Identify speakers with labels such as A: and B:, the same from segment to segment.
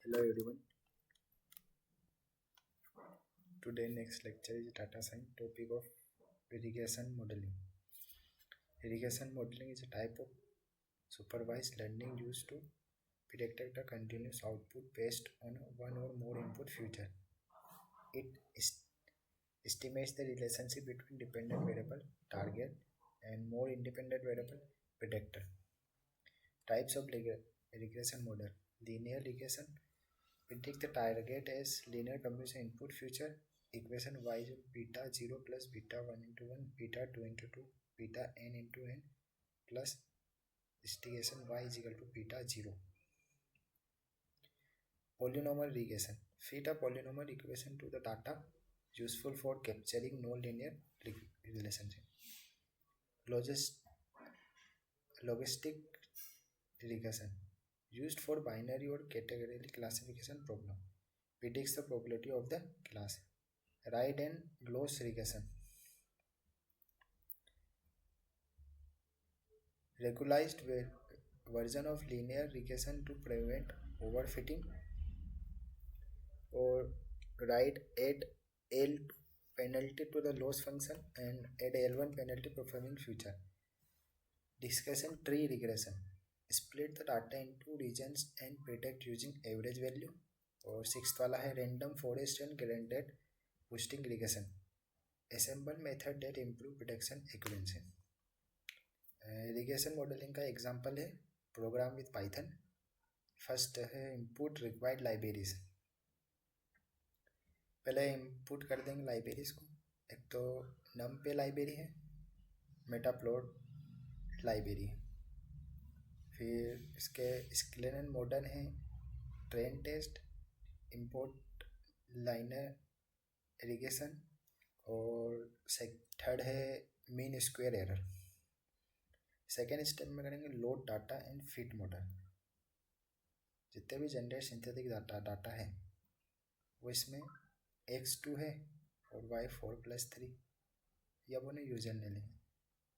A: Hello everyone. Today next lecture is data science topic of irrigation modeling. Irrigation modeling is a type of supervised learning used to predict a continuous output based on one or more input future. It estimates the relationship between dependent variable target and more independent variable predictor. Types of regression model. Linear regression predict the target as linear combination input future equation y is beta 0 plus beta 1 into 1 beta 2 into 2 beta n into n plus estimation y is equal to beta 0. Polynomial regression fit a polynomial equation to the data useful for capturing non-linear relationship. Logistic regression used for binary or categorical classification problem predicts the probability of the class. Ride and gloss regression regularized version of linear regression to prevent overfitting, or write add L penalty to the loss function and add L1 penalty performing future. Discussion tree regression split the data into regions and predict using average value. और sixth वाला है random forest and gradient boosting regression assemble method that improve prediction accuracy. regression modeling का example है programme with Python. First है input required libraries. पहले input कर देंगे libraries को. एक तो numpy लाइब्रेरी है, मेटाप्लॉट लाइब्रेरी, फिर इसके स्केलेन मॉडल है, train test, import linear regression, और थर्ड है mean square error. Second step में करेंगे load data and fit model. जितने भी जनरेट सिंथेटिक डाटा है वो इसमें x2 है और y4 + 3 या वो नहीं यूजर ने लें.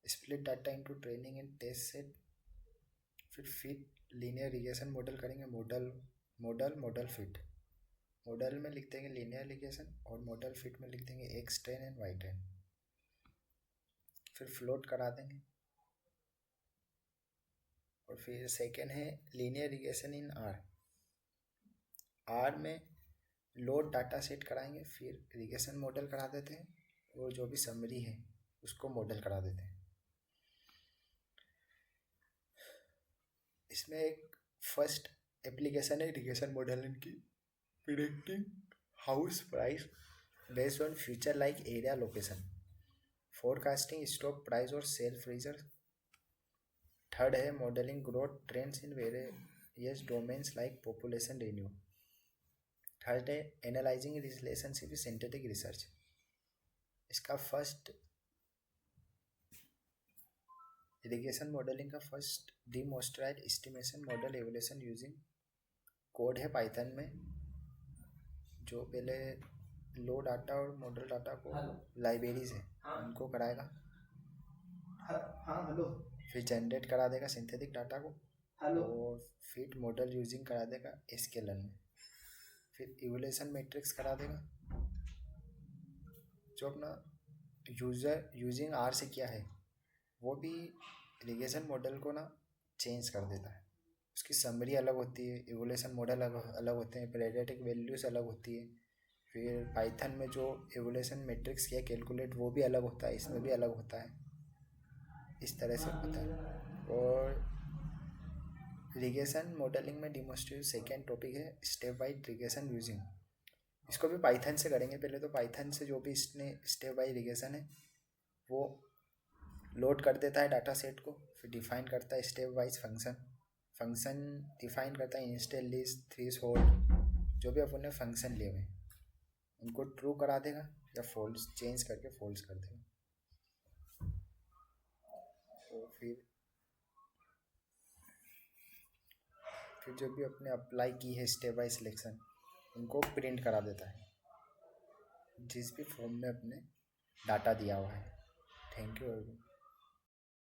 A: Split data into training and test set. फिर फिट लीनियर रिग्रेशन मॉडल करेंगे. Model fit. मॉडल में लिख देंगे लीनियर रिग्रेशन और मॉडल फिट में लिख देंगे x train and y train. फिर फ्लोट करा देंगे. और फिर सेकेंड है लीनियर रिग्रेशन इन आर में लोड डाटा सेट कराएंगे, फिर रिग्रेशन मॉडल करा देते हैं और जो भी समरी है उसको मॉडल करा देते हैं. इसमें एक फर्स्ट एप्लीकेशन है रिग्रेशन मॉडल की, predicting house price based on future like area location, forecasting stock price और सेल फ्रीजर. थर्ड है modelling growth trends in various domains like population renew. Third है analysing relationship with synthetic research. इसका first regression modelling का first demonstrate estimation model evolution using code है Python में, जो पहले लो डाटा और मॉडल डाटा को लाइब्रेरीज है उनको कराएगा. हेलो. फिर जनरेट करा देगा सिंथेटिक डाटा को. हेलो. और फिट मॉडल यूजिंग करा देगा स्केलर में. फिर इवोल्यूशन मैट्रिक्स करा देगा जो अपना यूजर यूजिंग आर से किया है वो भी रिग्रेशन मॉडल को ना चेंज कर देता है. उसकी समरी अलग होती है, इवोल्यूशन मॉडल अलग होते हैं, पीरियोडिक वैल्यूज अलग होती है. फिर पाइथन में जो इवोल्यूशन मैट्रिक्स किया कैलकुलेट वो भी अलग होता है, इसमें भी अलग होता है. इस तरह से होता है. और रिग्रेशन मॉडलिंग में डिमोस्ट्रेट सेकेंड टॉपिक है स्टेप वाइज रिग्रेशन यूजिंग. इसको भी पाइथन से करेंगे. पहले तो पाइथन से जो भी इसने स्टेप वाइज रिग्रेशन है वो लोड कर देता है डाटा सेट को. फिर डिफाइन करता है स्टेप वाइज फंक्शन डिफाइन करता है इंस्टेंट लिस्ट थ्रेशोल्ड, जो भी अपन ने फंक्शन लिए हुए उनको ट्रू करा देगा या फॉल्स चेंज करके फॉल्स कर देगा. तो फिर जो भी अपने अप्लाई की है स्टेप वाइज सिलेक्शन उनको प्रिंट करा देता है जिस भी फॉर्म में अपने डाटा दिया हुआ है. Thank you.